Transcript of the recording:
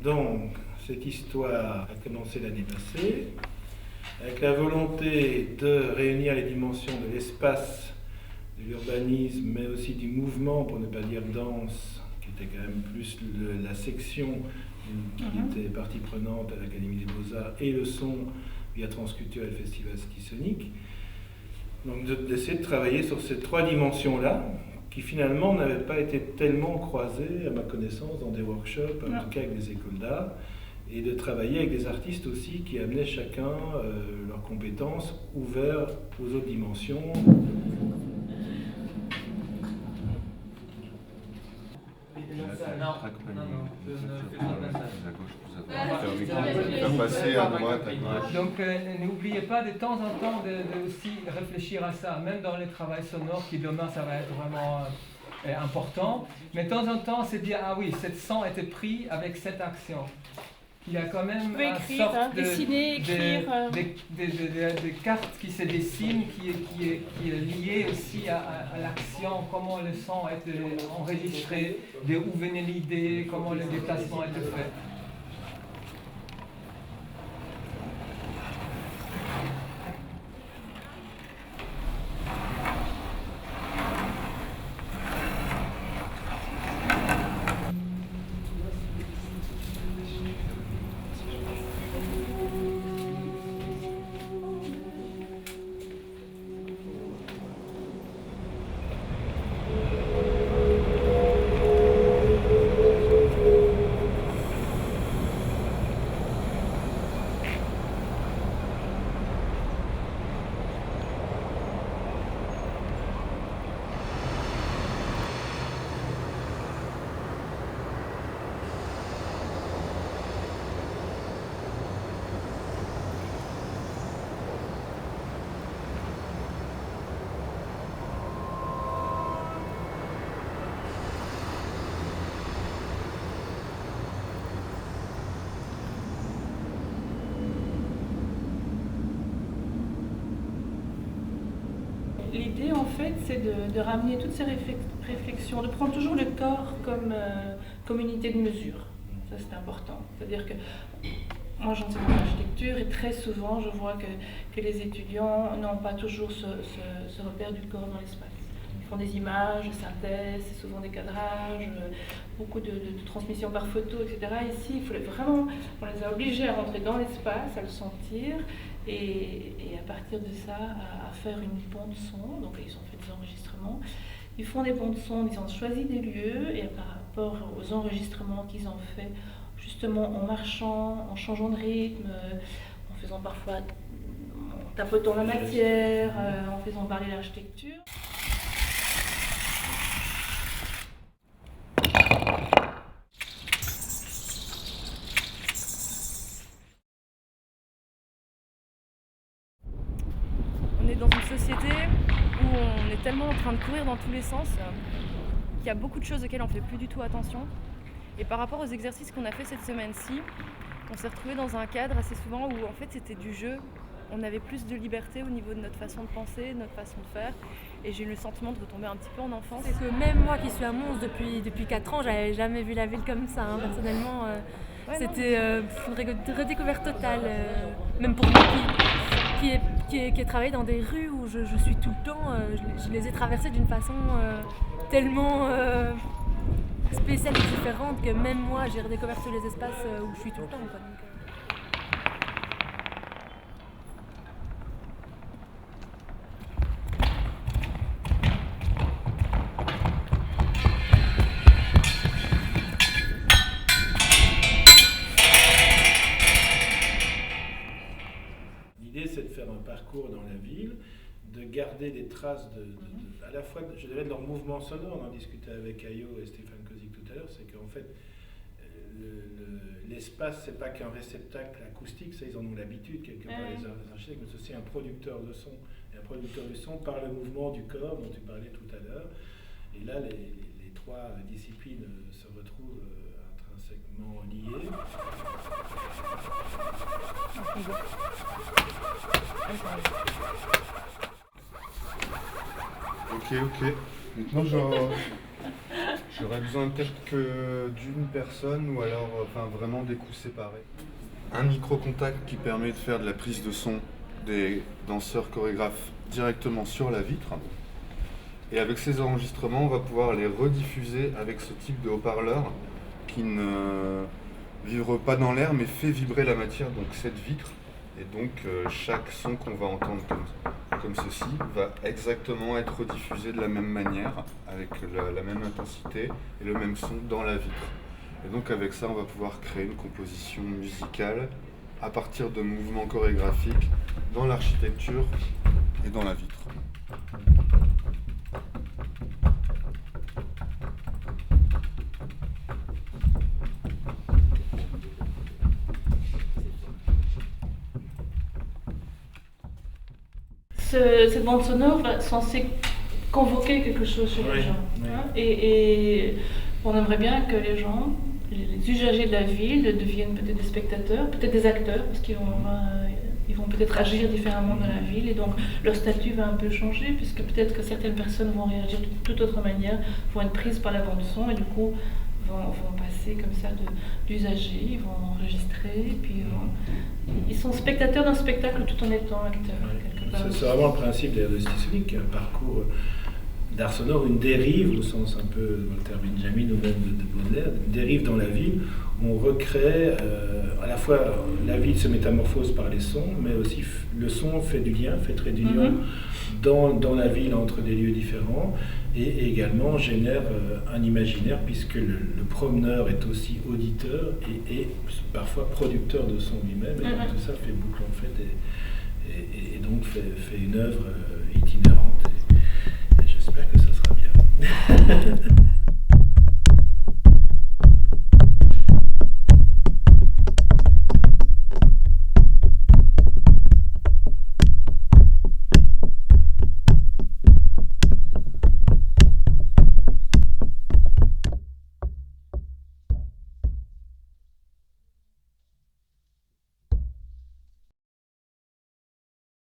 Donc, cette histoire a commencé l'année passée, avec la volonté de réunir les dimensions de l'espace, de l'urbanisme, mais aussi du mouvement, pour ne pas dire danse, qui était quand même plus la section qui était partie prenante à l'Académie des Beaux-Arts, et le son via Transculture et le Festival Skisonic. Donc d'essayer de travailler sur ces trois dimensions-là, qui finalement n'avaient pas été tellement croisées, à ma connaissance, dans des workshops, en tout cas avec des écoles d'art, et de travailler avec des artistes aussi qui amenaient chacun leurs compétences ouvertes aux autres dimensions. Passer à droite, à gauche. Donc n'oubliez pas de temps en temps de aussi réfléchir à ça, même dans le travail sonore qui demain ça va être vraiment important. Mais de temps en temps c'est dire ah oui, cette son était pris avec cette action. Il y a quand même une sorte dessiner, écrire, des cartes qui se dessinent, qui est liée aussi à l'action, comment le son a été enregistré, d'où venait l'idée, comment le déplacement a été fait. L'idée, en fait, c'est de ramener toutes ces réflexions, de prendre toujours le corps comme unité de mesure. Ça, c'est important. C'est-à-dire que moi, j'enseigne l'architecture et très souvent, je vois que les étudiants n'ont pas toujours ce repère du corps dans l'espace. Ils font des images, des synthèses, c'est souvent des cadrages, beaucoup de transmission par photo, etc. Ici, il fallait vraiment, on les a obligés à rentrer dans l'espace, à le sentir, et à partir de ça, à faire une bande son. Donc ils ont fait des enregistrements. Ils font des bandes son, ils ont choisi des lieux, et par rapport aux enregistrements qu'ils ont fait, justement en marchant, en changeant de rythme, en faisant parfois, en tapotant la matière, en faisant parler l'architecture. On est dans une société où on est tellement en train de courir dans tous les sens qu'il y a beaucoup de choses auxquelles on ne fait plus du tout attention. Et par rapport aux exercices qu'on a fait cette semaine-ci, on s'est retrouvé dans un cadre assez souvent où en fait c'était du jeu. On avait plus de liberté au niveau de notre façon de penser, de notre façon de faire. Et j'ai eu le sentiment de retomber un petit peu en enfance. C'est que même moi qui suis à Mons depuis 4 ans, j'avais jamais vu la ville comme ça. Personnellement, c'était une redécouverte totale. Même pour moi qui ai travaillé dans des rues où je suis tout le temps, je les ai traversées d'une façon tellement spéciale et différente que même moi j'ai redécouvert tous les espaces où je suis tout le temps. Quoi. L'idée, c'est de faire un parcours dans la ville, de garder des traces à la fois, je dirais, de leur mouvement sonore. On en discutait avec Ayo et Stéphane Kozik tout à l'heure, c'est qu'en fait, l'espace, c'est pas qu'un réceptacle acoustique, ça ils en ont l'habitude, quelque part les architectes, mais c'est aussi un producteur de son. Et un producteur de son par le mouvement du corps dont tu parlais tout à l'heure. Et là, les trois disciplines se retrouvent intrinsèquement liées. Ok. Maintenant, je J'aurais besoin peut-être que d'une personne ou alors vraiment des coups séparés. Un micro-contact qui permet de faire de la prise de son des danseurs chorégraphes directement sur la vitre. Et avec ces enregistrements, on va pouvoir les rediffuser avec ce type de haut-parleur qui ne vibre pas dans l'air mais fait vibrer la matière, donc cette vitre. Et donc chaque son qu'on va entendre comme ceci va exactement être rediffusé de la même manière, avec la même intensité et le même son dans la vitre. Et donc avec ça, on va pouvoir créer une composition musicale à partir de mouvements chorégraphiques dans l'architecture et dans la vitre. Cette bande sonore va censée convoquer quelque chose chez les gens. Hein, et on aimerait bien que les gens, les usagers de la ville, deviennent peut-être des spectateurs, peut-être des acteurs, parce qu'ils vont peut-être agir différemment dans la ville, et donc leur statut va un peu changer, puisque peut-être que certaines personnes vont réagir de toute autre manière, vont être prises par la bande son, et du coup vont passer comme ça d'usagers, ils vont enregistrer, et puis ils sont spectateurs d'un spectacle tout en étant acteurs. C'est vraiment le principe d'ailleurs de Stislik, un parcours d'art sonore, une dérive au sens un peu Walter Benjamin ou même de Baudelaire, une dérive dans la ville où on recrée à la fois la ville se métamorphose par les sons, mais aussi le son fait du lien, fait trait d'union dans la ville entre des lieux différents et également génère un imaginaire puisque le promeneur est aussi auditeur et parfois producteur de son lui-même et donc tout ça fait boucle en fait et donc fait une œuvre itinérante et j'espère que ça sera bien.